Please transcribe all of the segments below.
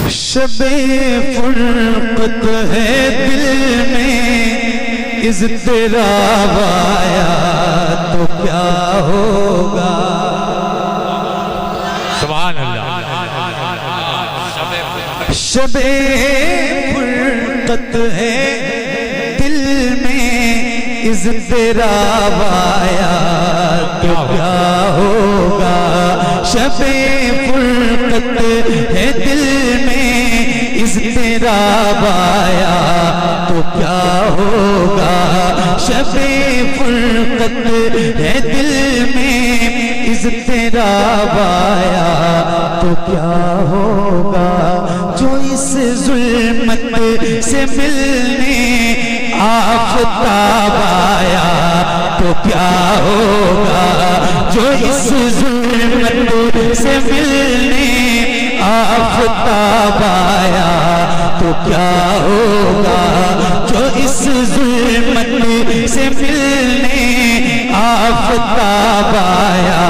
शबे फुरकत है दिल में, इज़्तिराब आया तो क्या होगा। सुभान अल्लाह। शबे फुरकत है दिल में, इज़्तिराब आया तो क्या होगा। शबे फुरकत है दिल में, इज़्तिराब आया तो क्या होगा। शबे फुरकत है दिल में, इज़्तिराब आया तो क्या होगा। जो इस जुल्मत से मिलने आफ़ताब आया तो क्या होगा। जो इस जुल्मत से मिलने आफ़ताब आया तो क्या होगा। जो इस जुल्मत से मिलने आफ़ताब आया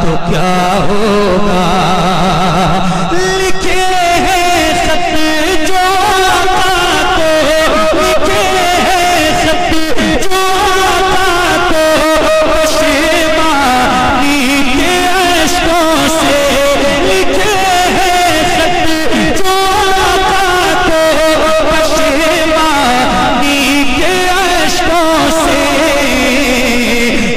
तो क्या होगा। लिखे हैं खत जो आका को, लिखे हैं खत जो आका को, पशेमानी के अश्कों से। लिखे हैं खत जो आका को, पशेमानी के अश्कों से।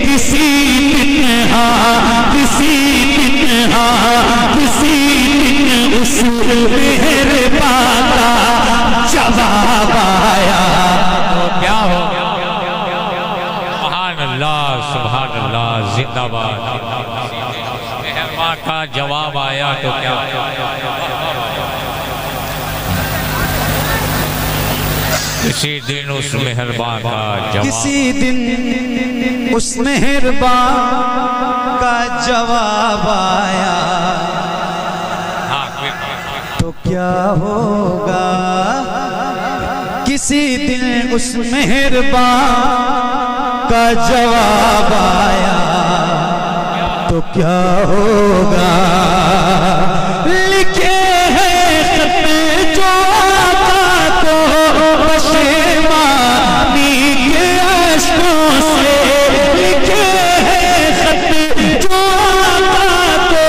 किसी दिन हाँ, किसी दिन हाँ, किसी दिन उस मेहरबान का जवाब आया तो क्या हो। सुभान अल्लाह, सुभान अल्लाह, जिंदाबाद। मेहरबान का जवाब आया तो क्या। किसी दिन उस मेहरबान का जवाब, किसी दिन उस मेहरबान का जवाब आया तो क्या होगा। किसी दिन उस मेहरबान का जवाब आया तो क्या होगा। लिखे हैं खत जो आका को, पशेमानी के अश्कों से। लिखे हैं खत जो आका को,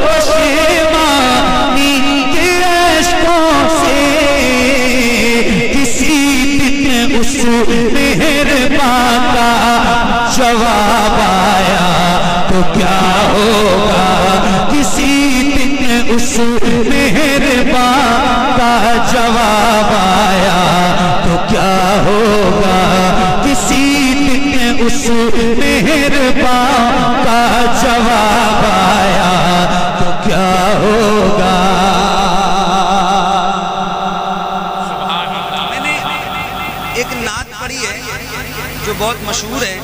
पशेमानी के अश्कों से। किसी दिन उस मेहरबान का जवाब आया तो क्या होगा। किसी दिन उस मेहरबान का जवाब आया तो क्या होगा। किसी दिन उस मेहरबान का जवाब आया तो क्या होगा। मैंने एक नात पढ़ी है जो बहुत मशहूर है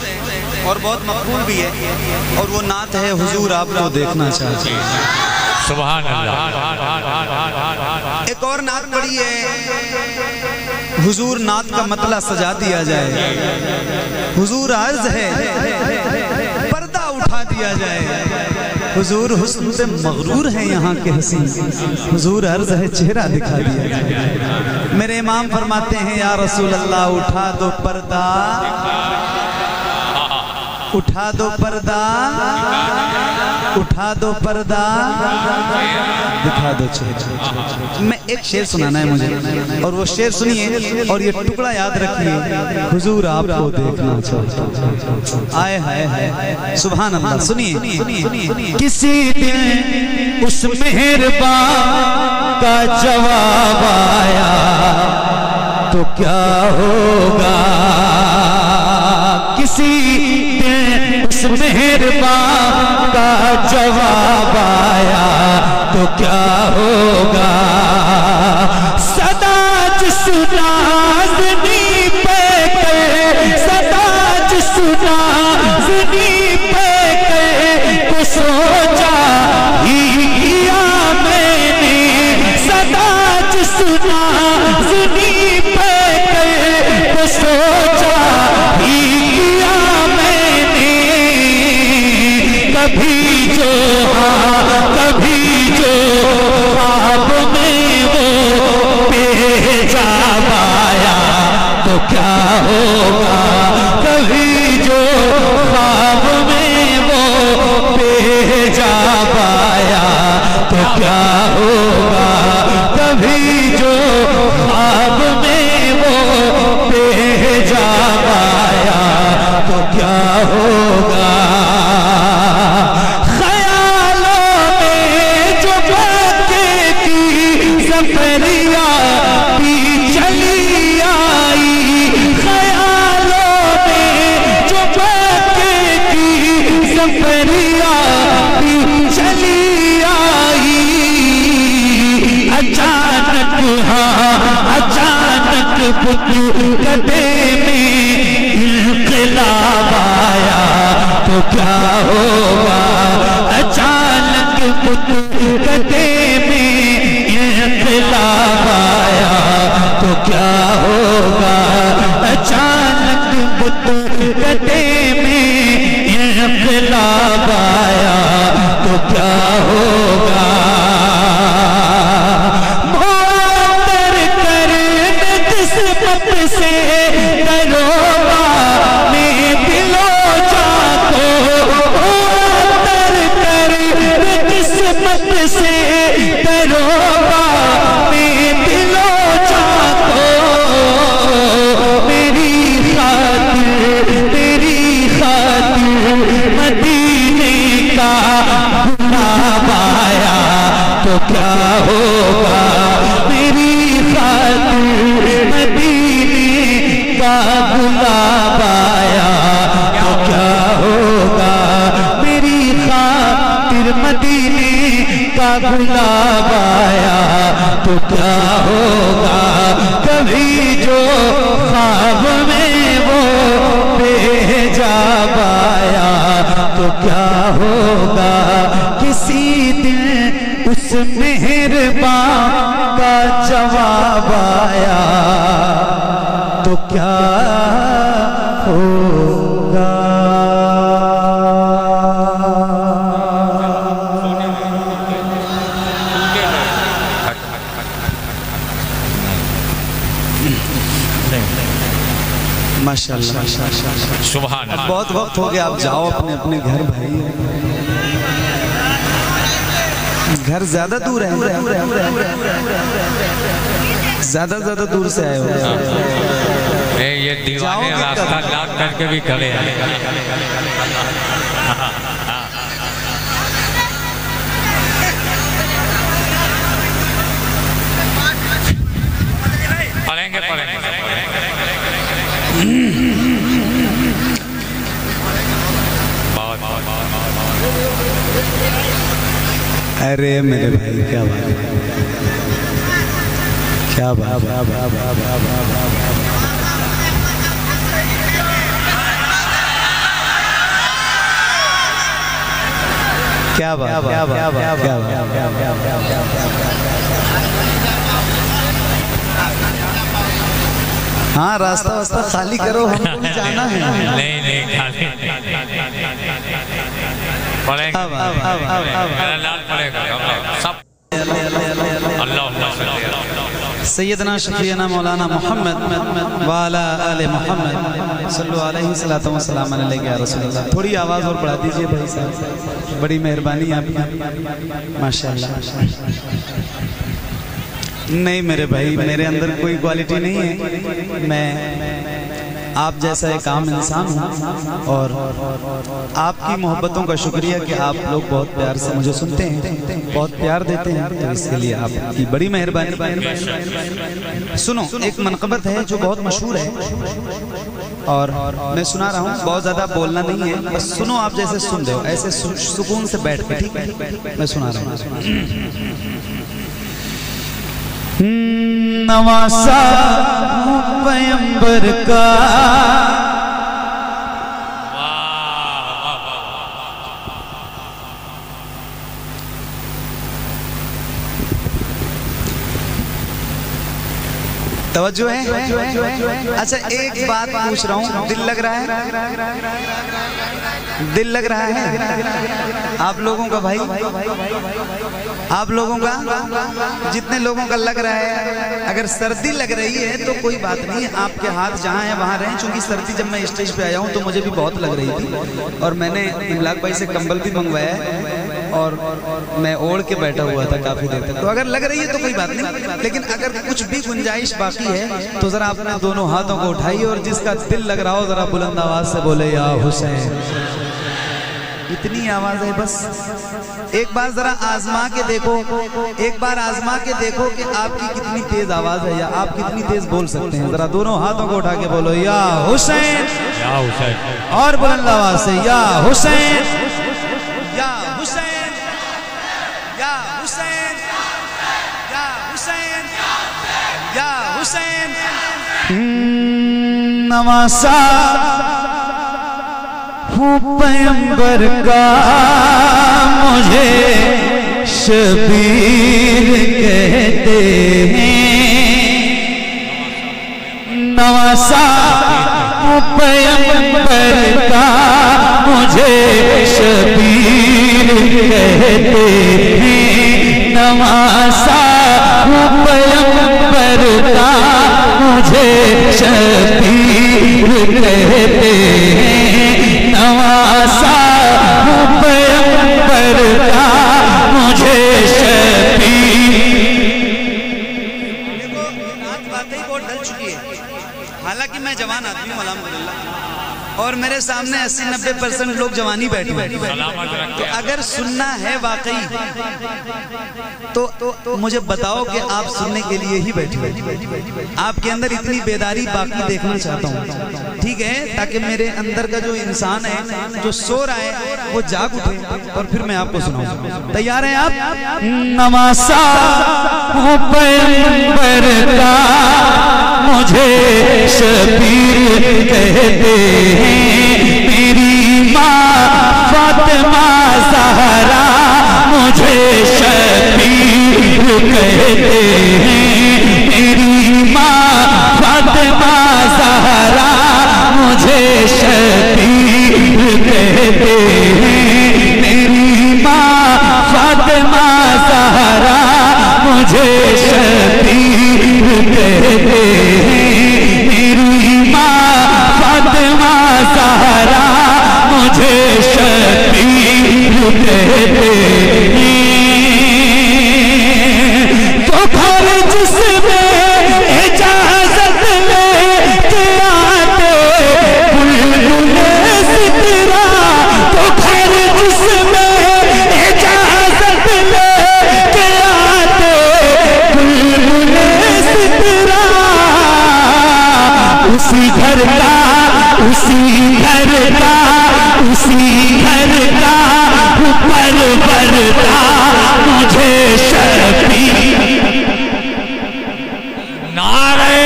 और बहुत मकबूल भी है, और वो नात है हुजूर आपको देखना चाहते हैं। सुभान अल्लाह। एक और नात पढ़ी है हुजूर नात का मतला सजा दिया जाए। हुजूर अर्ज है पर्दा उठा दिया जाए। हुजूर हुस्न से मगरूर है यहाँ के हसीन। हुजूर अर्ज है चेहरा दिखा दिया जाए। मेरे इमाम फरमाते हैं या रसूल अल्लाह उठा दो पर्दा, उठा दो पर्दा, उठा दो पर्दा, दिखा दो चेहरा। मैं एक शेर सुनाना है मुझे, और वो शेर सुनिए और ये टुकड़ा याद रखिए। हुजूर आपको देखना चाहता। आए हाय हाय, सुभान अल्लाह। सुनिए। किसी दिन उस मेहरबान का जवाब आया तो क्या होगा। किसी दिन उस मेहरबान का जवाब आया तो क्या होगा। सदा जिस नाज़नी पे कर, सदा जिस नाज़नी पे कर को सोचा ही किया मैंने। सदा जिस नाज़नी पे कर को सोचा ही किया मैंने। कभी जो हाँ, कभी जो ख्वाब में क्या होगा, कभी जो ख्वाब में वो बेहिजाब आया तो क्या होगा, कभी जो ख्वाब में वो बेहिजाब आया तो क्या होगा। सफरिया भी चली आई, ख्यालों में जो बके की सफरिया भी चली आई। अचानक हाँ अचानक पुतकते में इनकलाब आया तो क्या होगा, अचानक पुतकते में इनकलाब आया तो क्या होगा, अचानक पुतकते में इनकलाब आया तो क्या होगा। मोहतर करने किस्मत से दरोगा में दिलो जाको, मोहतर करने किस्मत से दरोगा में दिलो जाको, मेरी खातिर मदीने का गुलाब आया तो क्या होगा, मेरी खातिर मदीने का गुलाब आया तो क्या होगा, मेरी खातिर मदीने का गुलाब आया तो क्या होगा, कभी जो ख्वाब में वो बेहिजाब आया तो क्या होगा, किसी दिन उस मेहरबान का जवाब आया तो क्या होगा। माशाअल्लाह सुभान अल्लाह। बहुत वक्त हो गया, आप जाओ अपने अपने घर भाई, घर ज्यादा दूर है, ज्यादा दूर से आए हो। ये दीवाने रास्ता लाग करके भी खड़े हैं। पढ़ेंगे अरे मेरे भाई क्या बात है, क्या बात, क्या हाँ रास्ता वास्ता खाली करो, हमको भी जाना है। नहीं खाली पढ़ेंगे, लाल पड़ेगा सब। अल्लाह सैयदना शफीना मौलाना मोहम्मद वाला आले मोहम्मद सल्लल्लाहु अलैहि सल्लल्लाहु वसल्लम अलैहि या रसूलल्लाह। थोड़ी आवाज़ और बढ़ा दीजिए भाई साहब, बड़ी मेहरबानी आपकी, माशाअल्लाह। नहीं मेरे भाई, मेरे अंदर कोई क्वालिटी नहीं है, मैं आप जैसा एक आम इंसान हूँ और आपकी मोहब्बतों का शुक्रिया कि आप लोग बहुत प्यार से मुझे सुनते हैं, बहुत प्यार देते हैं, तो इसके लिए आपकी बड़ी मेहरबानी। सुनो, एक मनक़बत है जो बहुत मशहूर है और मैं सुना रहा हूँ, बहुत ज़्यादा बोलना नहीं है, बस सुनो, आप जैसे सुन रहे हो ऐसे सुकून से बैठ के, ठीक है? मैं सुना रहा हूँ। नवासा पैगंबर का तवज्जो है। अच्छा एक बात पूछ रहा हूँ, दिल लग रहा है? दिल लग रहा है आप लोगों का भाई? आप लोगों का, जितने लोगों का लग रहा है, अगर सर्दी लग रही है तो कोई बात नहीं, आपके हाथ जहाँ है वहाँ रहें। चूंकि सर्दी जब मैं स्टेज पे आया हूँ तो मुझे भी बहुत लग रही थी और मैंने इमलाक भाई से कंबल भी मंगवाया है और मैं ओढ़ के बैठा हुआ था काफी देर तक। तो अगर लग रही है तो कोई बात नहीं, लेकिन अगर कुछ भी गुंजाइश बाकी है तो जरा अपने दोनों हाथों को उठाइए और जिसका दिल लग रहा हो जरा बुलंद आवाज से बोले या हुसैन। इतनी आवाज है बस। एक बार जरा आजमा के देखो, एक बार आजमा के देखो कि आपकी कितनी तेज आवाज है या आप कितनी तेज बोल सकते हैं। जरा दोनों हाथों को उठा के बोलो या हुसैन, या हुसैन, और बुलंद आवाज से या हुसैन, या हुसैन, या हुसैन, या हुसैन, या हुसैन। नवासा पैगंबर का मुझे शबीर कहते हैं। नवासा पैगंबर का मुझे शबीर कहते हैं। नवासा पैगंबर का मुझे शबीर कहते हैं। नवासा पैगंबर का मुझे शबीर। देखो रात वाकई बहुत ढल चुकी है, हालांकि मैं जवान आदमी हूं अल्हम्दुलिल्लाह और मेरे सामने 80-90% लोग जवानी बैठे हैं। तो अगर सुनना है वाकई तो मुझे बताओ कि आप सुनने के लिए ही बैठे हो। आपके अंदर इतनी बेदारी बाकी देखना चाहता हूँ, ठीक है, ताकि मेरे अंदर का जो इंसान है जो सो रहा है वो जाग उठे और फिर मैं आपको सुनाऊं। तैयार हैं आप? नवासा पैगंबर का मुझे शबीर कहते हैं। मेरी माँ फातिमा ज़हरा मुझे शबीर कहते हैं। मेरी माँ फातिमा ज़हरा मुझे शबीर कहते हैं। मेरी माँ फातिमा ज़हरा मुझे शबीर कहते हैं। मेरी माँ फातिमा ज़हरा मुझे शबीर कहते हैं। तो घर जिसमें इजाजत लेके आते बुलबुले सितरा, तो घर जिसमें इजाजत लेके आते बुलबुले सितरा, उसी घर का, उसी घर का, उसी घर का परवरदा मुझे शबीर। नारे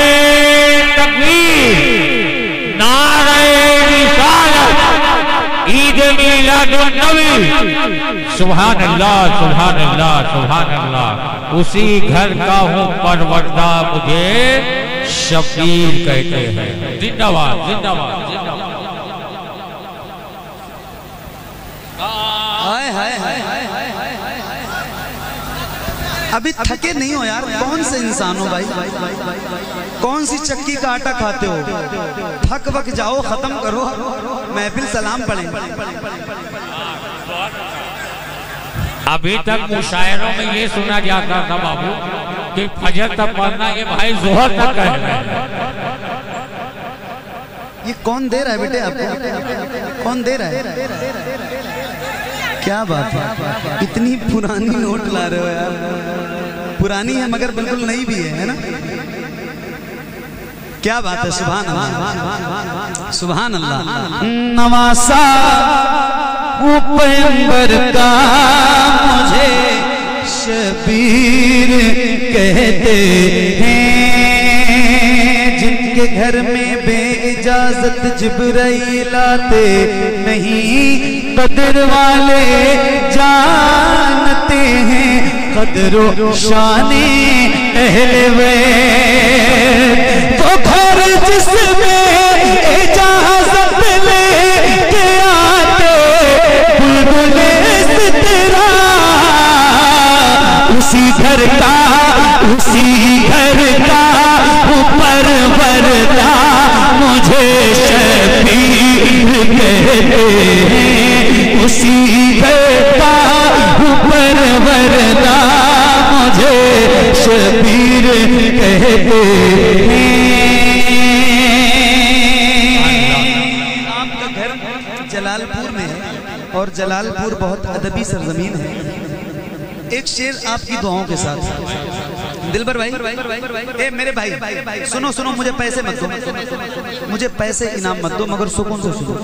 तकबीर, नारे रिसालत, ईद मिलादुन नबी। सुभान अल्लाह, सुभान अल्लाह, सुभान अल्लाह। उसी घर का हूँ परवरदा मुझे शबीर कहते हैं। जिंदाबाद, जिंदाबाद, जिंदाबाद। हाय हाय हाय अभी थके नहीं हो यार? कौन से इंसान हो भाई? कौन सी चक्की का आटा खाते हो? थक वक जाओ, खत्म करो महफिल, सलाम पढ़ें। अभी तक मुशायरों में ये सुना जाता था बाबू कि फजर तक पढ़ना, ये भाई जोहर तक कह रहे हैं। ये कौन दे रहा है बेटे आपको? कौन दे रहा है? क्या बात है, इतनी पुरानी नोट ला रहे हो यार? पुरानी है मगर बिल्कुल नई भी है ना? क्या बात है, सुभान अल्लाह, सुभान अल्लाह। नवासा पैगंबर का मुझे शबीर कहते हैं। जिनके घर में बेइजाजत जिब्राइल आते नहीं, कदर वाले जानते हैं कदरो शाने अहले बैत। तो घर जिसमें इजाजत लेके आते बुलबुले सितरा, घर का उसी घर का परवरदा मुझे शबीर कहते हैं, उसी घर का परवरदा मुझे शबीर कहते हैं। आपका घर जलालपुर में है और जलालपुर बहुत अदबी सरजमीन है। एक शेर आपकी दुआओं के साथ। दिलबर भाई, ए मेरे भाई, सुनो सुनो, मुझे पैसे मत दो, मुझे पैसे इनाम मत दो, मगर सुकून से सुनो।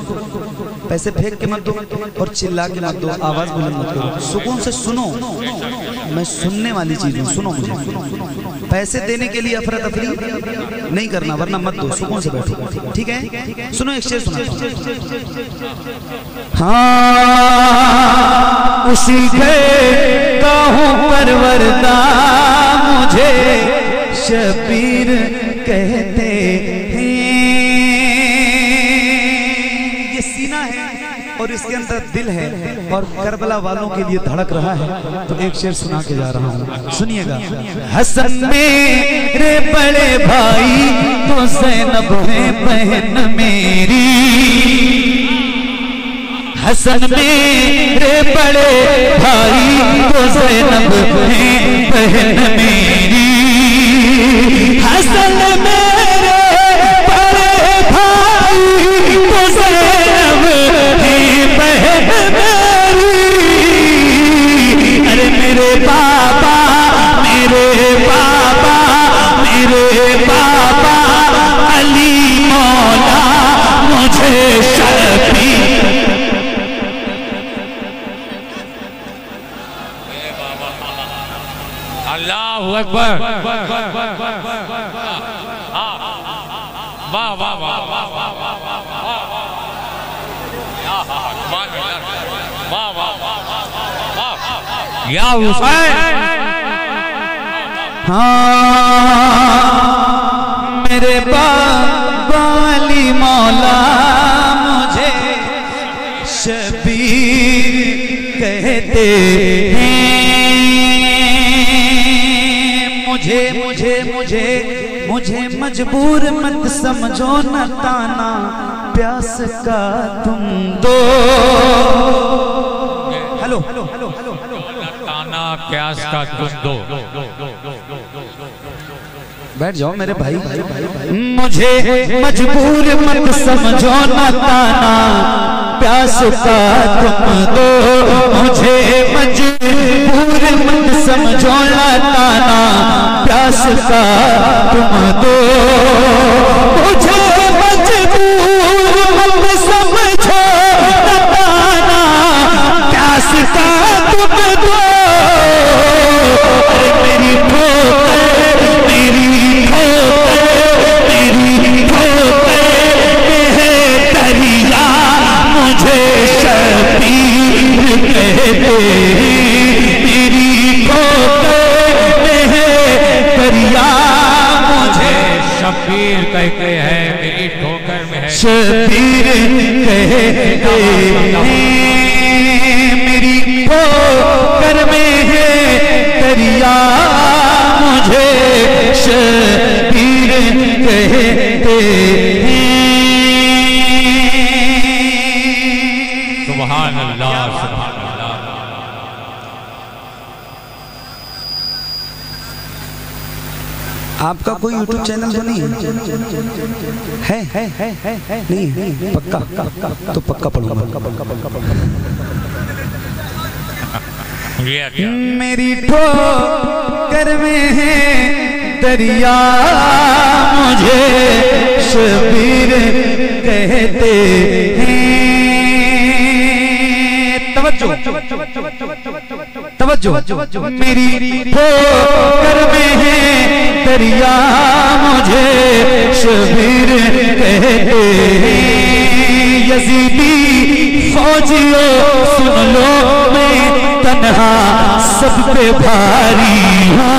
पैसे फेंक के मत दो और चिल्ला के मत दो, आवाज बुलंद मत करो, सुकून से सुनो। मैं सुनने वाली चीज हूँ, सुनो मुझे। पैसे देने के लिए अफरा तफरी नहीं करना, वरना मत दो, सुकून से बैठो, ठीक है? सुनो, एक शेर सुना। हाँ, उसी घर का हूँ परवरदा मुझे शबीर कहते हैं। ये सीना है और इसके अंदर दिल है और करबला वालों के लिए धड़क रहा है, तो एक शेर सुना के जा रहा हूँ, सुनिएगा। हसन मेरे बड़े भाई तो ज़ैनब है बहन मेरी, हसन मेरे बड़े भाई तो ज़ैनब है बहन मेरी, हसन मेरे बड़े भाई तो ज़ैनब है बहन मेरी। अरे मेरे बाबा, मेरे बाबा, मेरे बाबा अली मौला मुझे शबीर। अल्लाहु अकबर। वाह वाह वाह वाह वाह या हुसैन। हाँ, मेरे बाबा अली मौला मुझे शबीर कहते हैं। मुझे मुझे मुझे मुझे मजबूर मत समझो न ताना प्यास का तुम दो। हेलो हेलो हेलो हेलो, ताना प्यास का तुम दो। बैठ जाओ मेरे भाई। मुझे मजबूर मत समझो न ताना प्यास का तुम दो। मुझे मजबूर मत समझो न ताना प्यास का तुम दो। मुझे मजबूर मत समझो न ताना प्यास का तुम दो। अरे मेरी ठोकर, मेरी दरिया मुझे शबीर कहते हैं। मेरी ठोकर में है दरिया मुझे शबीर कहते हैं, मेरी ठोकर में है शबीर कहते हैं। मेरी ठोकर में है दरिया मुझे शबीर कहते हैं। सुभान अल्लाह, सुभान अल्लाह। आपका कोई YouTube चैनल तो नहीं है? नहीं है? पक्का? तो पक्का पढ़ूंगा। मेरी ठोकर में है दरिया मुझे शबीर कहते हैं। तवज्जो तवज्जो, मेरी ठोकर में है दरिया मुझे शबीर कहते हैं। यजीदी फौजियों सुन लो, मैं तन्हा सब पे भारी हूँ।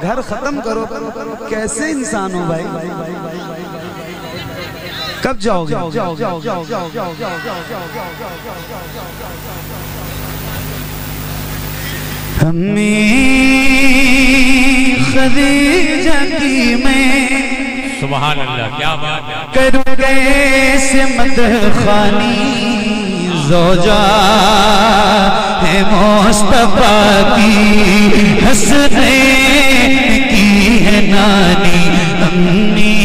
घर खत्म करो। कैसे इंसान हो भाई? कब जाओगे? खदीजा की मैं सुभान अल्लाह, क्या बात है। करूँ कैसे मदखानी ज़ौजा है मुस्तफा की, हसनैन की है नानी अम्मी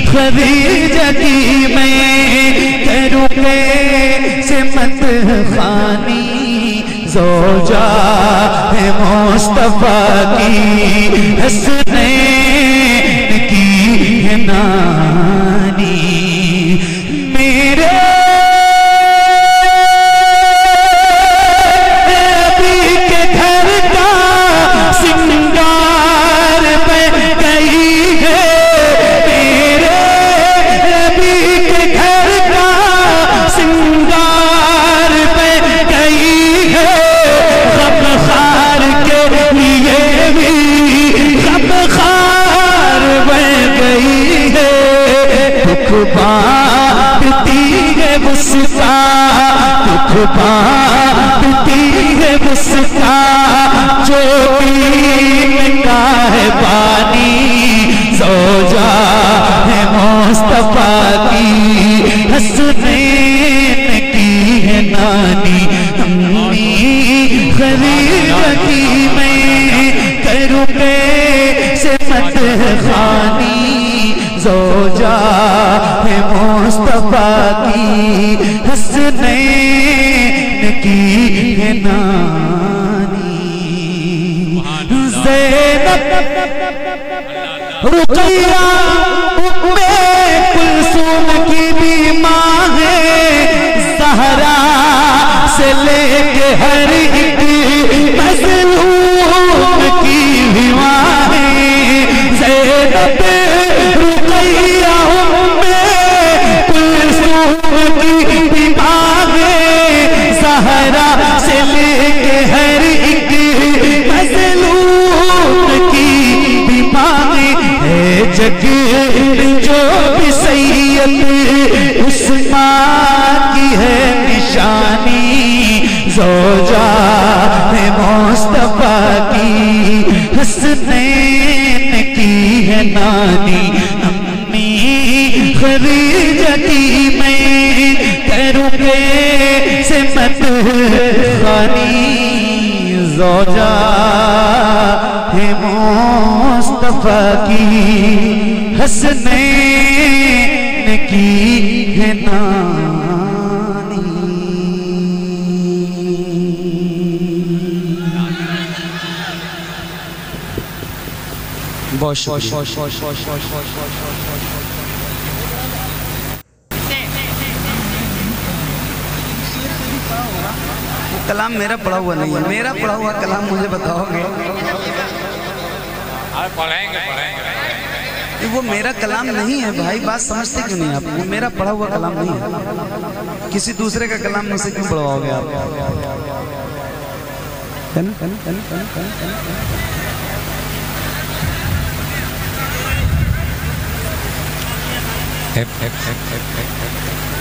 खदीजा की मैं करूँ कैसे मदखानी ज़ौजा है मुस्तफा की, हसनैन की है नानी। मेरे नबी के घर का सिंगार बन गई है, मेरे नबी के घर का सिंगार बन गई है। गमखार के लिए भी गमखार बन गई है, दुख बांटती है उसका, दुख बांटती है उसका, जो पीता है पानी ज़ौजा है मुस्तफा की, हसनैन की है नानी अम्मी खदीजा की मैं करूँ कैसे मदखानी ज़ौजा है मुस्तफा की, हसनैन की है नानी। ज़ैनब रुक़ैया उम्मे कुलसूम की भी माँ है, ज़हरा से लेके हर एक मज़लूम की भी माँ है। ज़ैनब रुक़ैया उम्मे कुलसूम की भी माँ है, ज़हरा से लेके हर एक मज़लूम की भी माँ है। जग जो भी सैयद उस माँ की है निशानी ज़ौजा है मुस्तफा की, हसनैन की है नानी अम्मी खदीजा की मैं करूँ कैसे मदखानी ज़ौजा है मुस्तफा की, हसनैन की है नानी। बहुत कलाम मेरा पढ़ा हुआ नहीं है, मेरा पढ़ा हुआ कलाम मुझे बताओगे? पढ़ेंगे। वो मेरा कलाम नहीं है भाई, बात समझते क्यों नहीं आप? वो मेरा पढ़ा हुआ कलाम नहीं है, किसी दूसरे का कलाम मुझसे क्यों पढ़वाओगे आप?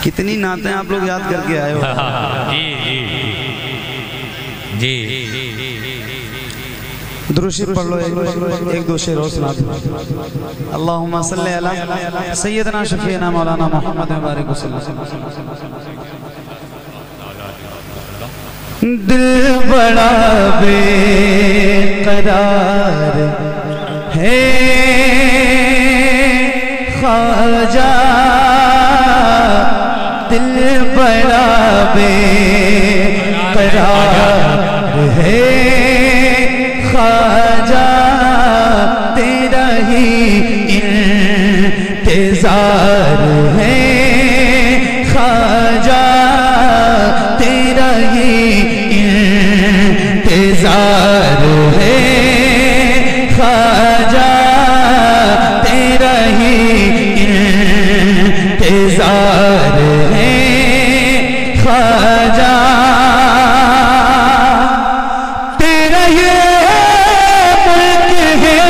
कितनी नातें आप लोग याद करके आए हो? जी दुरूद पढ़ लो, एक दो शेर और सुना दो। अल्लाहुम्मा सल्ली अला सय्यदना शफीना मौलाना मोहम्मद मुबारक वसल्लम। दिल बड़ा बेकरार है ख्वाजा, दिल बड़ा बेकरार है ख्वाजा, तेरा ही इंतजार है ख्वाजा, तेरा ही इंतजार है ख्वाजा, तेरा ही इंतजार है ख्वाजा, तेरा ये मुल्क है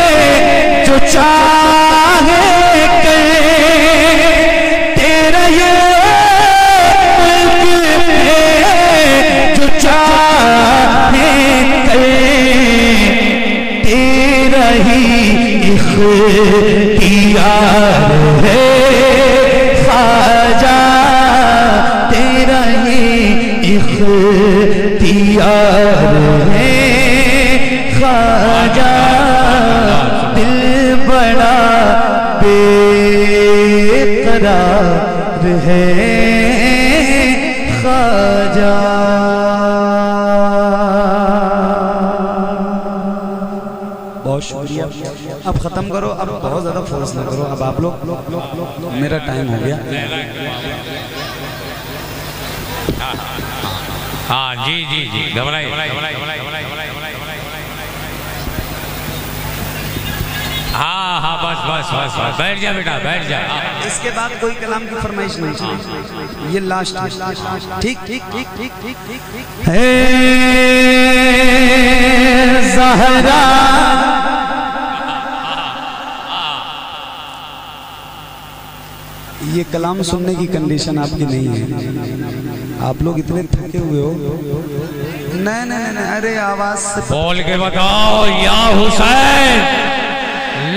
यार है ख्वाजा, दिल बड़ा बेकरार है ख्वाजा। बहुत शुक्रिया। अब खत्म करो, अब बहुत ज्यादा फोर्स ना करो। अब आप लोग मेरा टाइम हो गया। हाँ जी जी जी, घबराइए। हाँ हाँ, बस बस बस बस, बैठ जा बेटा, बैठ जा। इसके बाद कोई कलाम की फरमाइश नहीं चाहिए, ये लास्ट। ठीक ठीक ठीक ठीक ठीक ठीक ठीक है ज़हरा। ये कलाम सुनने की कंडीशन आपकी नहीं है, आप लोग इतने थके हुए हो। नहीं नहीं नहीं, अरे आवाज से बोल के बताओ, या हुसैन,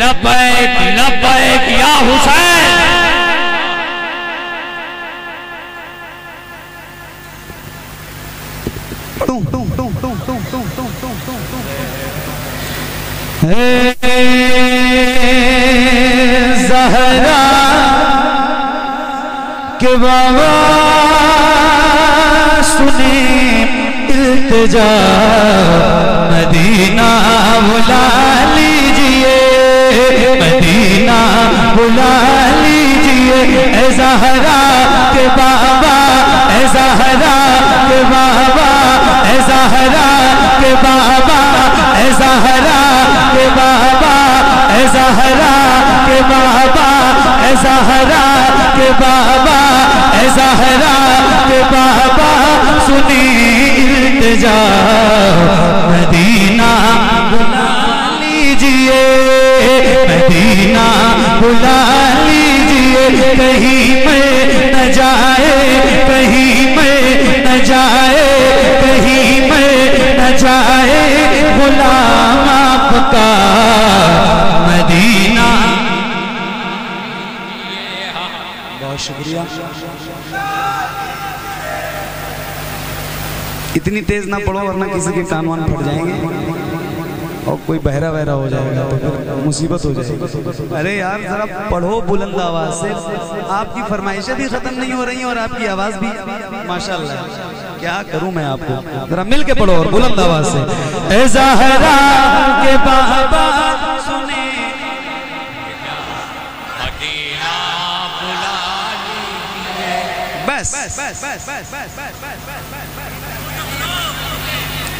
लब्बैक लब्बैक या हुसैन। ज़हरा के बाबा सुने इल्तिजा, मदीना बुला लीजिए, मदीना बुला लीजिए। ए ज़हरा के बाबा, ए ज़हरा के बाबा, ए ज़हरा के बाबा, ए ज़हरा के बाबा, ए ज़हरा के बाबा, ए ज़हरा के बाबा, ए ज़हरा के बाबा सुनी इल्तिजा, मदीना बुला लीजिए, मदीना बुला लीजिए। कहीं में न जाए, कहीं में न जाए, कहीं में न जाए गुलाम आपका मदीना। बहुत शुक्रिया। इतनी तेज ना पढ़ो वरना किसी के कान वान फट जाएंगे और कोई बहरा बहरा हो जाएगा तो फिर मुसीबत हो जाएगी। अरे यार जरा पढ़ो बुलंद आवाज से। आपकी फरमाइशें भी खत्म नहीं हो रही और आपकी आवाज भी माशाल्लाह। क्या करूं मैं आपको, जरा मिल के पढ़ो और बुलंद आवाज से। ए ज़हरा के बाबा सुने मदीना बुला लीजिए। बस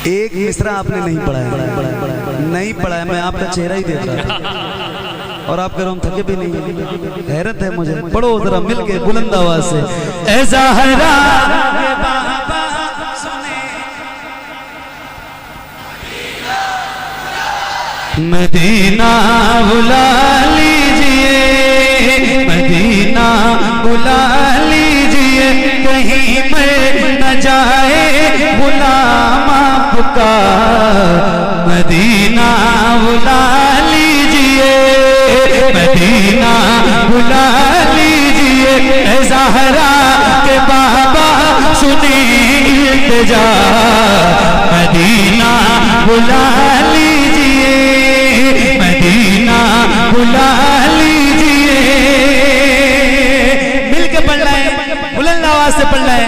एक मिसरा आपने नहीं पढ़ा है, नहीं पढ़ा है। मैं आपका चेहरा ही देख रहा था और आप कह रहे थके भी नहीं। हैरत है मुझे। पढ़ो जरा मिल के बुलंद आवाज से। ए ज़हरा के बाबा सुने मदीना बुला लीजिए, मदीना बुला लीजिए। कहीं में न जाए गुलाम आपका मदीना बुला लीजिए, मदीना बुला लीजिए। ए ज़हरा के बाबा सुनी इल्तिजा, मदीना बुला लीजिए, मदीना बुला लीजिए। मिल के पढ़ना है, बुलंद आवाज से पढ़ना है।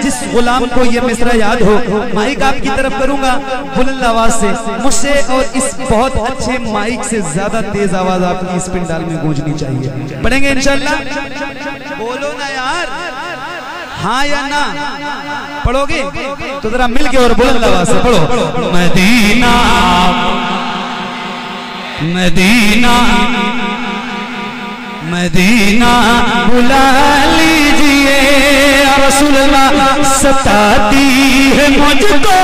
जिस गुलाम को ये मिसरा याद हो, माइक आपकी तरफ करूंगा बुलंद आवाज से मुझसे, और इस बहुत अच्छे माइक से ज्यादा तेज आवाज आपकी इस पिंडाल में गूंजनी चाहिए। पढ़ेंगे इंशाल्लाह। बोलो ना यार, हाँ या ना? पढ़ोगे तो जरा मिल के और बुलंद आवाज से पढ़ो। मदीना मदीना मदीना बुला लीजिए। रसूलुल्लाह सताती है मुझको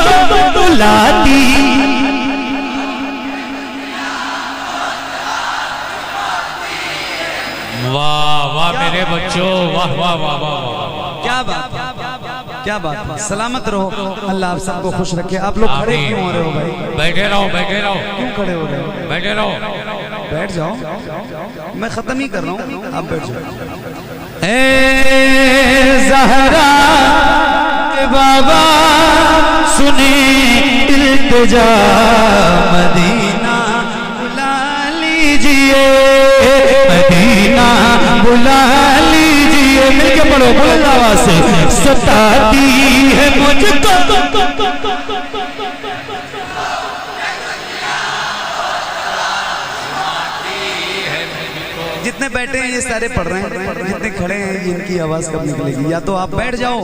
बुलाती। वाह वाह मेरे बच्चों, वाह वाह वाह वाह। क्या बात, क्या बात। सलामत रहो, अल्लाह आप सबको खुश रखे। आप लोग खड़े क्यों हो रहे हो भाई? बैठे रहो, बैठे रहो। क्यों खड़े हो रहे हो? बैठे रहो, बैठ जाओ, मैं खत्म ही कर रहा हूँ, आप बैठ जाओ। ए ज़हरा के बाबा सुने इल्तिजा, मदीना बुला लीजिए, मदीना बुला लीजिए। मिलके पढ़ो बुलंद आवाज से। सताती है मुझको, जितने बैठे हैं ये सारे पढ़ रहे हैं, जितने खड़े हैं इनकी आवाज कब निकलेगी? या तो आप बैठ जाओ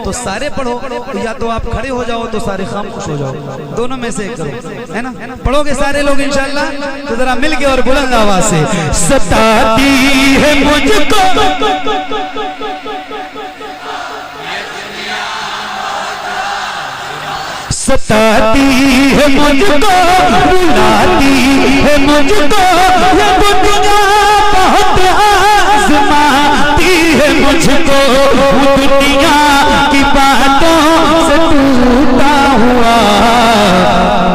तो सारे पढ़ो, या तो आप खड़े हो जाओ तो सारे खामोश हो जाओ, दोनों में से एक करो, है ना? पढ़ोगे सारे लोग इंशाल्लाह? तो जरा मिलके और बुलंद आवाज से। सताती है मुझको, सताती है मुझको, बुलाती है मुझको, ये दुनिया बहुत आज़माती है मुझको, दुनिया की बातों से टूटा हुआ,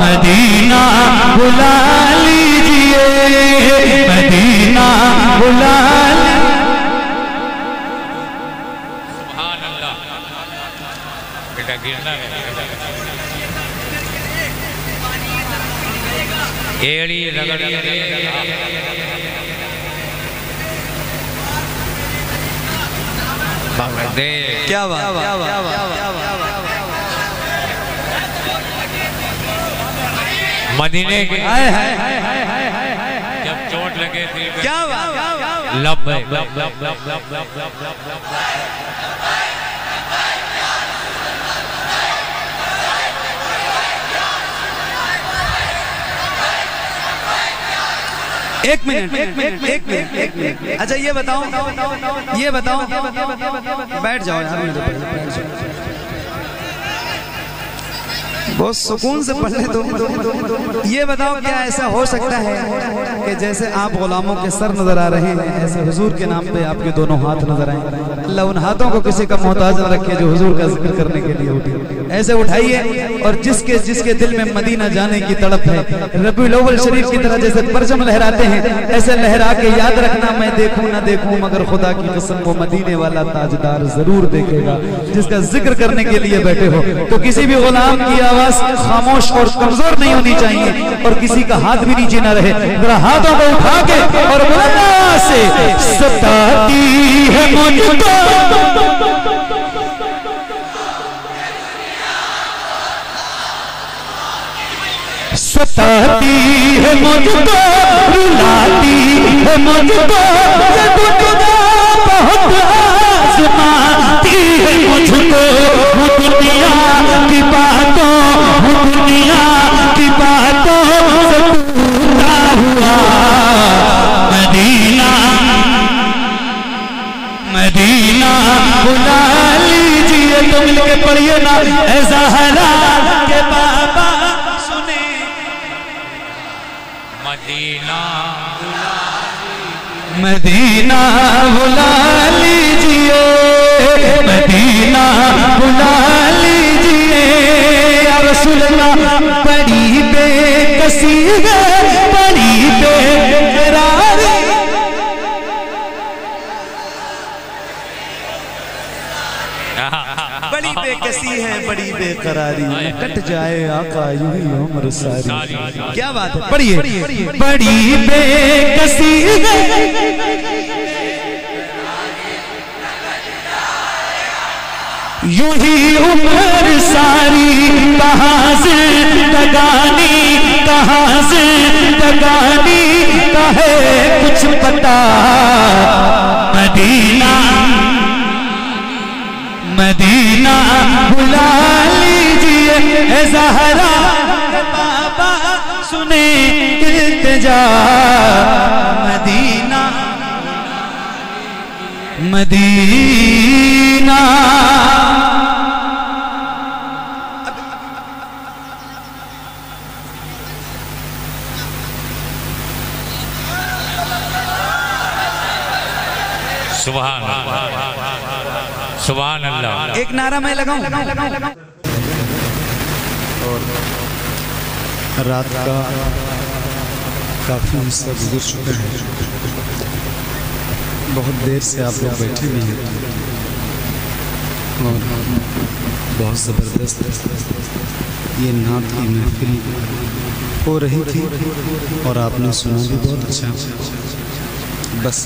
मदीना बुला लीजिए, मदीना बुला लीजिए। सुभान अल्लाह। बेटा गिरना है, एड़ी रगड़ी दे। क्या बात, मदीने के जब चोट लगे थे, क्या बात, लब एक मिनट। अच्छा ये बताओ, बैठ जाओ यार, मेरे पहले बैठ जाओ, बहुत सुकून से पढ़ने दो। ये बताओ क्या ऐसा हो सकता है कि जैसे आप गुलामों के सर नजर आ रहे हैं, ऐसे हुजूर के नाम पे आपके दोनों हाथ नजर आए? अल्लाह उन हाथों को किसी का मोहताज न रखे जो हुजूर का जिक्र करने के लिए उठे। ऐसे उठाइए और जिसके दिल में मदीना जाने की तड़प है, रबीउल अव्वल शरीफ की तरह जैसे परचम लहराते हैं, ऐसे लहरा के याद रखना, मैं देखूं ना देखूं मगर खुदा की कसम वो मदीने वाला ताजदार जरूर देखेगा, जिसका जिक्र करने के लिए बैठे हो। तो किसी भी गुलाम की आवाज खामोश और कमजोर नहीं होनी चाहिए, और किसी का हाथ भी नीचे न रहे। जरा हाथों को उठा के और बुलंद आवाज से। सताती है मुझको, सताती है मुझको, रुलाती है मुझको, ये दुनिया बहुत आज़माती है मुझको, वो दुनिया की बातों, वो दुनिया की बातों से टूटा हुआ, मदीना मदीना बुला लीजिए। तो मिलके पढ़िए ना, ऐसा हरा के बाबा सुने, मदीना मदीना बुला लीजिए, मदीना बुला लीजिए। या रसूल अल्लाह, बड़ी बेकसी है, बड़ी बेकरारी, बड़ी बेकसी है, बड़ी बेकरारी, कट जाए आका यूं ही उम्र सारी। क्या बात है, पढ़िए। बड़ी बेकसी है, यूं ही उम्र सारी, कहाँ से लगानी, कहाँ से लगानी, कहे कुछ पता, मदीना मदीना बुला लीजिए। ए ज़हरा बाबा सुने इल्तिजा, मदीना मदीना। सुभान सुभान अल्लाह। एक नारा मैं लगाऊं। और रात का काफी हिस्सा गुजर चुका है, बहुत देर से आप लोग बैठे हुए हैं। और बहुत ज़बरदस्त ये नात की महफिल हो रही थी और आपने सुना भी बहुत अच्छा। बस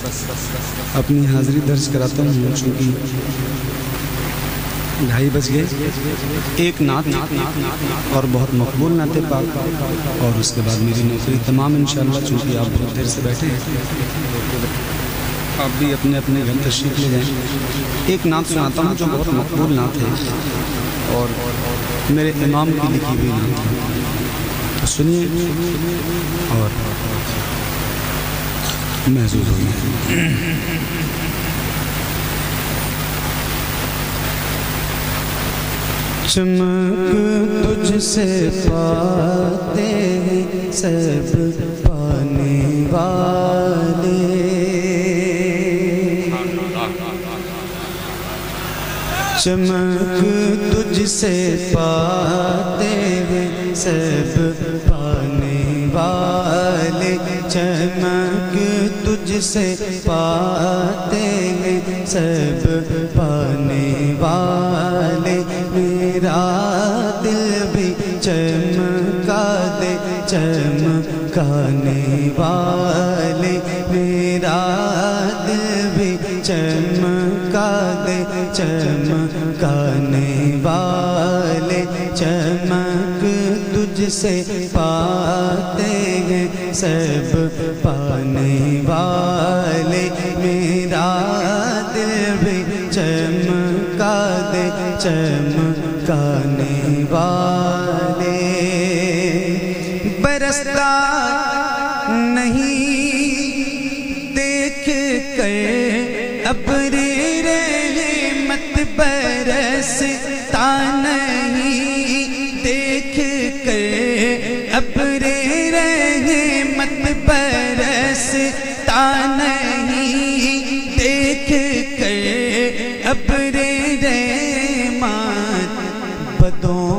अपनी हाज़िरी दर्ज कराता हूँ, चूँकि 2:30 बज गए। एक नात और बहुत मकबूल नाते पाक, और उसके बाद मेरी नौकरी तमाम इंशाअल्लाह। चूँकि आप बहुत देर से बैठे हैं, आप भी अपने अपने घर तशरीफ़ ले जाएँ। एक नात सुनाता हूँ जो बहुत मकबूल नात है और मेरे इमाम की लिखी हुई नात है, तो सुनिए और महसूस होगी। चमक तुझसे पाते हैं सब पाने वाले, चमक तुझसे पाते हैं सब पाने वाले, चमक तुझसे पाते हैं सब पाने वाले। मेरा दिल भी चमका दे चमकाने वाले, मेरा दिल भी चमका दे चमकाने वाले। चमक तुझसे पाते हैं सब पाने वाले, मेरा दिल भी चमका दे चमकाने वाले। बरसता नहीं देख कर अब्रे रहमत, बरसता नहीं देख कर अब्रे रहमत, बरसता नहीं देख कर अब्रे रहमत। बदों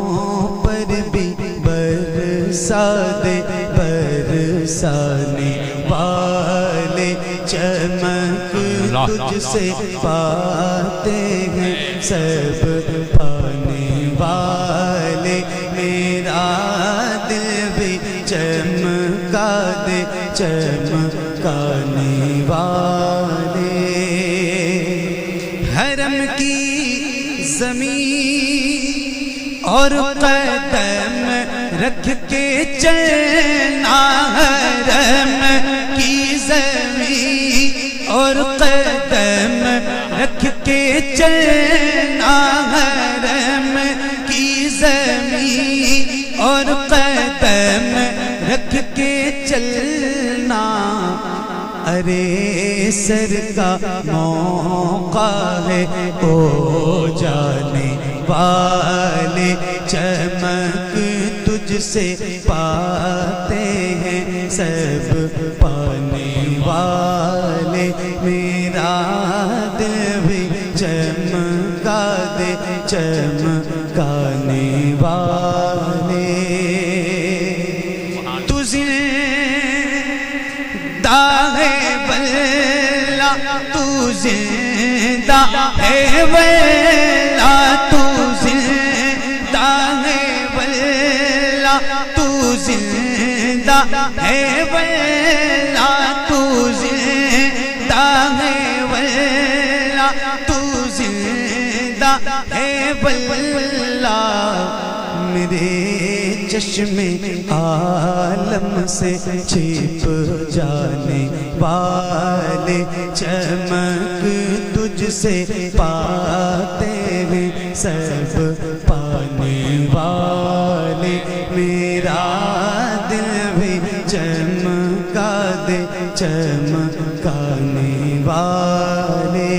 पर भी बरसा दे बरसाने वाले, चमक तुझसे पाते हैं सब पाने वाले। मेरा दिल भी चमका दे चमकाने वाले। हरम की ज़मीन और कदम रख के चलना, हरम की ज़मीन और कदम रख के चलना, हरम की ज़मीन और कदम रख के चलना। अरे सर का मौका है ओ जाने वाले, चमक तुझसे पाते हैं सब पाने वाले। मेरा दिल भी चमका दे चमकाने वाले। तू जिंदा है वल्ला, तू जिंदा है वल्ला, तू जिंदा है वल्ला, तू जिंदा है वल्ला, तू जिंदा है वल्ला, तू जिंदा है वल्ला। मेरे चश्मे आलम से छिप जाने वाले, चमक तुझसे पाते हैं सब पाने वाले। मेरा दिल भी चमका दे चमकाने वाले।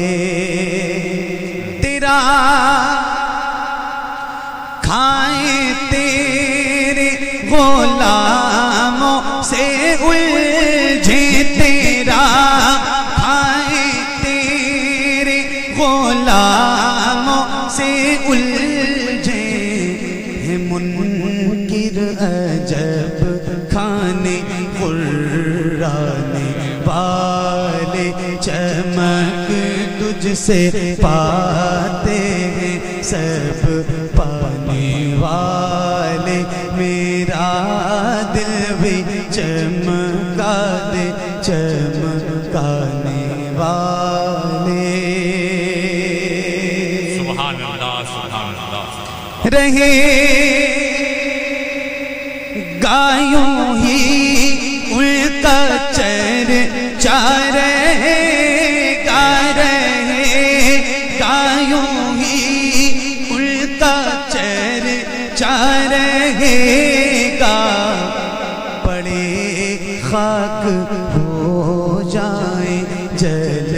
तेरा खाए तेरे गुलामों से उलझे, तेरा खाए तेरे गुलामों से उलझे। है मुनकिर अजब खाने कुर्राने वाले, चमक तुझसे पाते हैं सब पाने वाले, मेरा दिल भी चमका दे चमकाने वाले। सुभान अल्लाह, सुभान अल्लाह। रहे गायों ही उनका चर्चा रहेगा, रहे गायों ही उनका चर्चा रहेगा। पड़े खाक हो जाए जल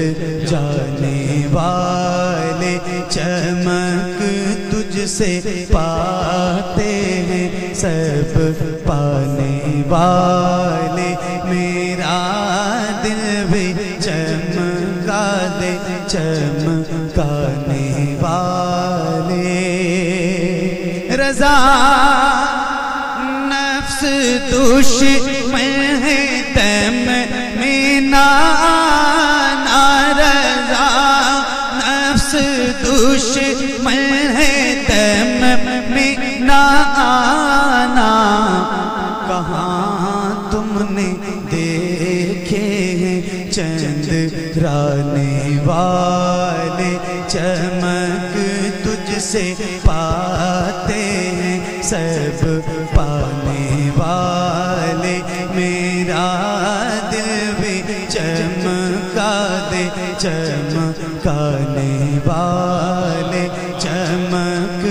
जाने वाले, चमक तुझसे पाते हैं सब पाने वाले, मेरा दिल भी चमका दे चमकाने वाले। रज़ा नफ्स दुश्मन है तम में ना रज़ा, नफ्स दुश्मन है तम में ना आना। कहाँ तुमने देखे हैं चंद्राने वाले, चमक तुझसे पाते हैं सब पाने वाले, मेरा दिल भी चमका दे चमकाने वाले। चमक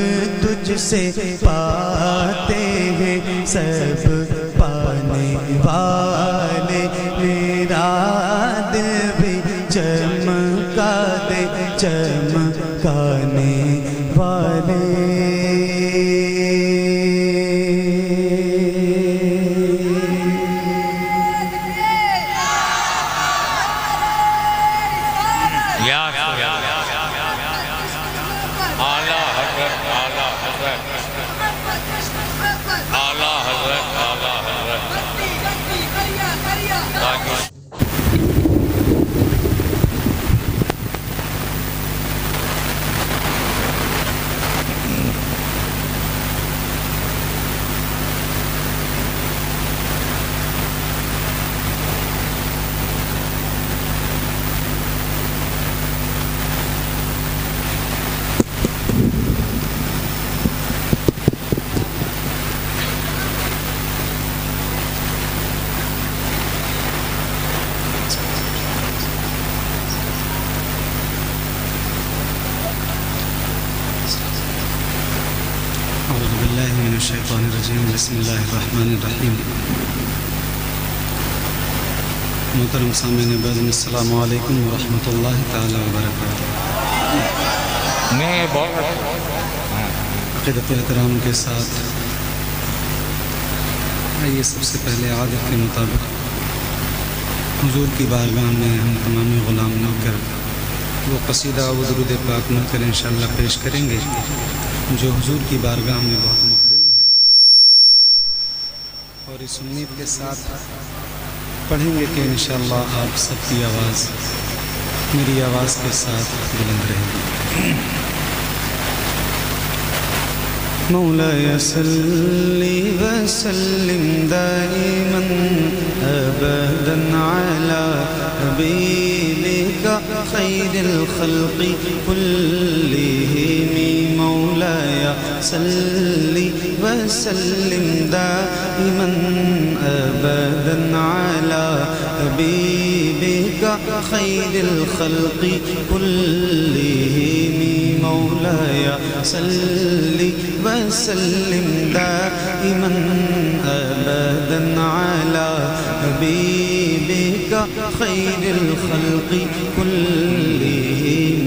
तुझसे पाते हैं सब पाने वाले, मेरा दिल भी चमका दे चमकाने वाले। आला हज़रत, आला हज़रत, आला हज़रत, आला हज़रत। बिस्मिल्लाहिर्रहमानिर्रहीम, बिस्मिल्लाहिर्रहमानिर्रहीम। मोहतरम सामीन बज़म, अस्सलामु अलैकुम व रहमतुल्लाहि तआला व बरकातुहू। मैं अक़ीदत एहतराम के साथ आइए सबसे पहले आदत के मुताबिक हुजूर की बारगाह में हम तमाम ग़ुलाम नौकर वो कसीदा व दुरूद पाक मिलकर इंशाअल्लाह पेश करेंगे जो हुजूर की बारगाह में बहुत मक़बूल है, और इस उम्मीद के साथ पढ़ेंगे कि इंशाअल्लाह आप सबकी आवाज़ मेरी आवाज़ के साथ बुलंद रहेगी। मौलाया सल्ली व सल्लिम दाइमन अबदन अला हबीबिका खैरिल खल्क़ि कुल्लिहिम। मौलाया सल्ली व सल्लिम दाइमन अबदन अला हबीबिका खैरिल खल्क़ि कुल्लिहिम। मौलाया सल्ली वसल्लिम दाइमन अबदन अला हबीबिका खैरिल खल्क़ि कुल्लिहिम।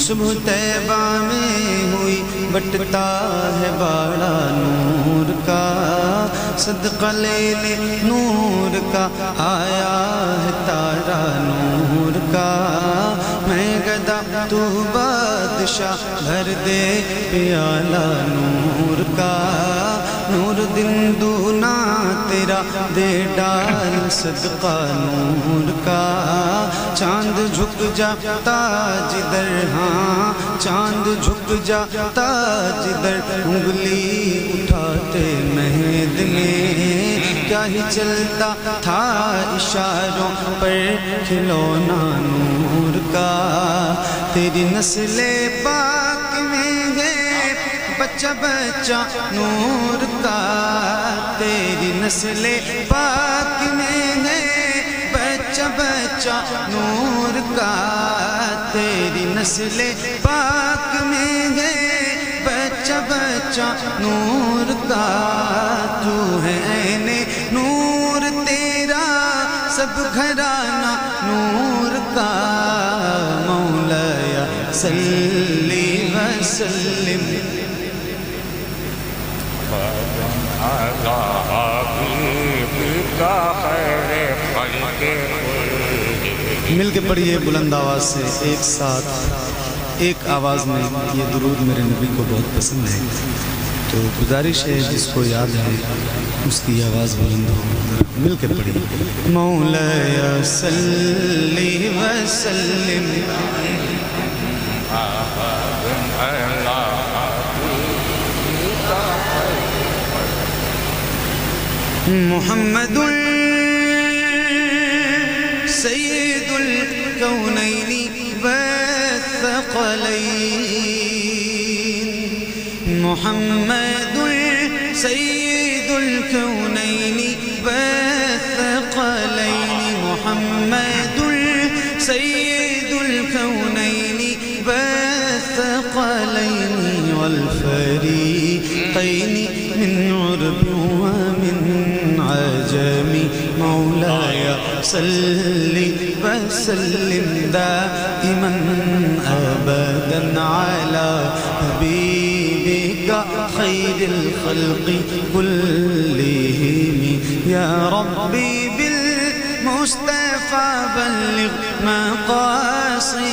सुबह तैबा में हुई बटता है बाड़ा नूर का, सदका ले ले नूर का, आया है तारा नूर का। मैं गदा तू बादशाह, भर दे प्याला नूर का। नूर दिन दूना तेरा दे डाल सदका नूर का। चांद झुक जाता जिधर, हाँ चांद झुक जाता जिधर उंगली उठाते महद में, क्या ही चलता था इशारों पर खिलौना नूर का। तेरी नस्ले पाक में है बच्चा बच्चा नूर का, तेरी नस्ले पाक में है बच्चा बच्चा नूर का, तेरी नस्ले पाक में है बच्चा बच्चा नूर का। तू है ऐने नूर तेरा सब घराना नूर का, मौलाया सल्ली वसल्लिम। मिल के पढ़िए बुलंद आवाज़ से एक साथ एक आवाज़ में। ये दुरूद मेरे नबी को बहुत पसंद है, तो गुजारिश है जिसको याद है उसकी आवाज़ बुलंद हो। मिल के पढ़िए मौलाया सल्ली वसल्लिम मुहम्मदुल सय्यदुल कौनैनि वस्सक़लैन, मुहम्मदुल सय्यदुल कौनैनि वस्सक़लैन, मुहम्मदुल सय्यदुल कौनैनि वस्सक़लैन वल फ़रीक़ैनि मिन उर्ब व मिन अजमी, मौलाया सल्ली वसल्लिम दाइमन अबदन अला हबीबिका खैरिल खल्क़ि कुल्लिहिम। या रब्बी बिल मुस्तफ़ा बल्लिग़ मक़ासिदना,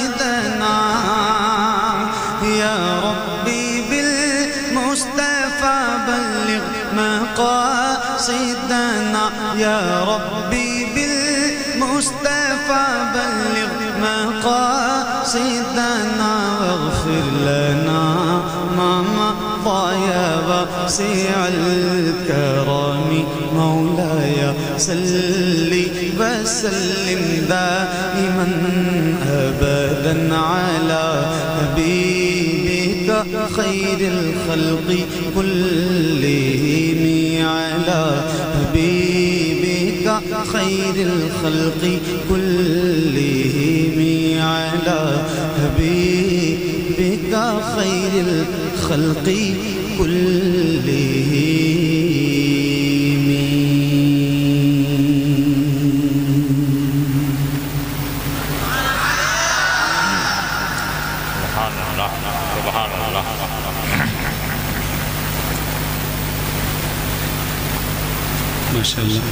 या रब्बी बिल मुस्तफ़ा बल्लिग़ मक़ासिदना, या रब्बी बिल मुस्तफ़ा बल्लिग़ मक़ासिदना, वग़फ़िर लना मा मज़ा वासिअल करमी, मौलाया सल्ली वसल्लिम दाइमन अबदन अला हबीबिका खैरिल खल्क़ि कुल्लिहिम, अला हबीबिका खैरिल खल्क़ि कुल्लिहिम, अला हबीबिका खैरिल खल्क़ि कुल्लिहिम। माशाअल्लाह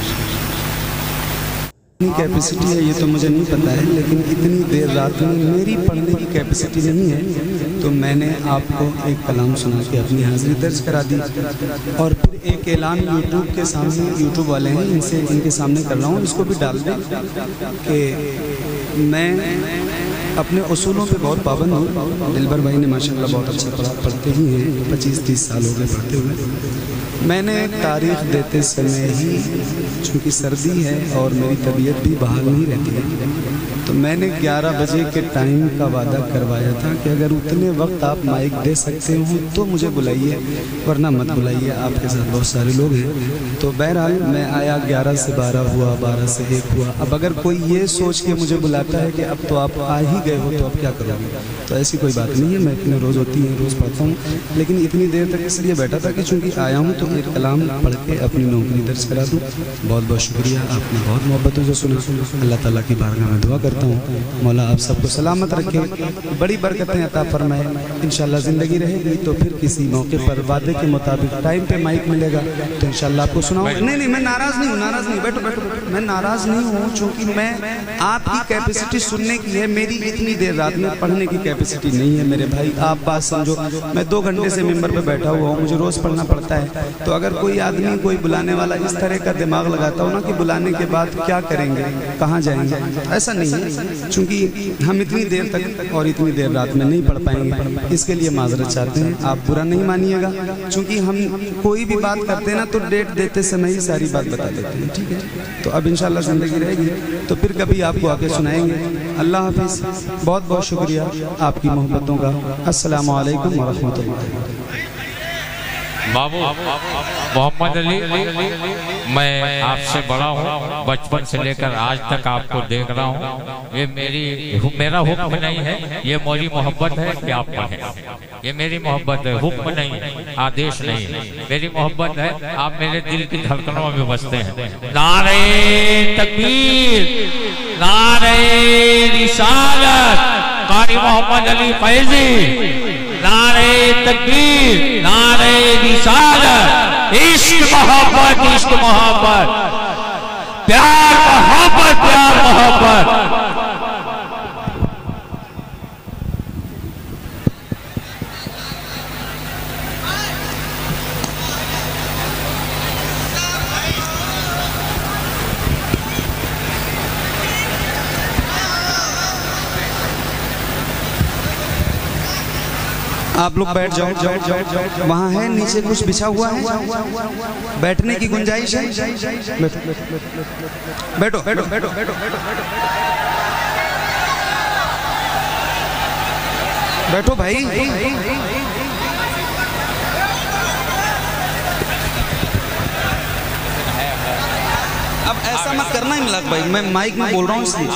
इतनी कैपेसिटी है ये तो मुझे नहीं पता है, लेकिन इतनी देर रात में मेरी पढ़ने की कैपेसिटी नहीं है, तो मैंने आपको एक कलाम सुना के अपनी हाज़िरी दर्ज करा दी। और फिर एक ऐलान यूट्यूब के सामने, यूट्यूब वाले हैं इनसे इनके सामने कर रहा हूँ, इसको भी डाल दें कि मैं अपने उसूलों पे बहुत पाबंद हूँ। दिलबर भाई ने माशाअल्लाह बहुत अच्छा पढ़ते ही हैं, 25-30 साल हो गए पढ़ते हुए। मैंने तारीख़ देते समय ही, चूँकि सर्दी है और मेरी तबीयत भी बहाल नहीं रहती है, तो मैंने 11 बजे के टाइम का वादा करवाया था कि अगर उतने वक्त आप माइक दे सकते हो तो मुझे बुलाइए, वरना मत बुलाइए, आपके साथ बहुत सारे लोग हैं। तो बहरहाल मैं आया, 11 से 12 हुआ, 12 से 1 हुआ। अब अगर कोई ये सोच के मुझे बुलाता है कि अब तो आप आ ही गए हो तो अब क्या करोगे, तो ऐसी कोई बात नहीं है। मैं इतने रोज़ होती हैं, रोज़ पढ़ता हूँ, लेकिन इतनी देर तक इसलिए बैठा था कि चूँकि आया हूँ तो एक कलाम पढ़ के अपनी नौकरी दर्ज करा दूँ। बहुत बहुत शुक्रिया, आपने बहुत मोहब्बतों से सुना। अल्लाह ताला की बारगाह में दुआ करता हूँ मौला आप सबको सलामत रखे, बड़ी बरकतें अता फरमाए। इंशाल्लाह ज़िंदगी रहेगी तो फिर किसी मौके पर वादे के मुताबिक टाइम पे माइक मिलेगा तो इंशाल्लाह आपको सुनाऊंगा। नहीं, मैं नाराज़ नहीं हूँ, नाराज़ नहीं, बैठो बैठो बैठो, मैं नाराज़ नहीं हूँ, चूँकि मैं आपकी कैपेसिटी सुनने की है, मेरी इतनी देर रात में पढ़ने की कैपेसिटी कैपेसिटी नहीं है मेरे भाई, आप बात समझो। मैं 2 घंटे से मेंबर पे बैठा हुआ हूँ, मुझे रोज़ पढ़ना पड़ता है। तो अगर कोई आदमी, कोई बुलाने वाला इस तरह का दिमाग लगाता हो ना कि बुलाने के बाद क्या करेंगे, कहाँ जाएंगे, ऐसा नहीं है। चूँकि हम इतनी देर तक और इतनी देर रात में नहीं पढ़ पाएंगे, इसके लिए माजरत चाहते हैं, आप बुरा नहीं मानिएगा। चूँकि हम कोई भी बात करते हैं ना तो डेट देते समय ही सारी बात बता देते हैं, ठीक है। तो अब इंशाल्लाह ज़िंदगी रहेगी तो फिर कभी आपको आके सुनाएंगे। अल्लाह हाफिज़, बहुत बहुत शुक्रिया आपकी मोहब्बतों का। अस्सलामु अलैकुम व रहमतुल्लाह। बाबू मोहम्मद अली, मैं आपसे बड़ा हूँ, बचपन से लेकर आज तक आपको देख रहा हूँ। ये मेरा हुक्म नहीं है, ये मेरी मोहब्बत है कि आप पढ़ें। ये मेरी मोहब्बत है, हुक्म नहीं है, आदेश नहीं है, मेरी मोहब्बत है। आप मेरे दिल की धड़कनों में बसते हैं। नारे तकबीर, नारे रिसालत, कारी मोहम्मद अली फैजी। नारे तकबीर, नारे रिसालत, इश्क मोहब्बत, इश्क मोहब्बत, प्यार मोहब्बत, प्यार मोहब्बत। आप लोग बैठ जाओ, वहाँ है नीचे कुछ बिछा हुआ है, बैठने की गुंजाइश है। बैठो बैठो बैठो बैठो बैठो भाई। अब ऐसा मत करना इमलाक भाई, मैं माइक में बोल रहा हूँ इसलिए।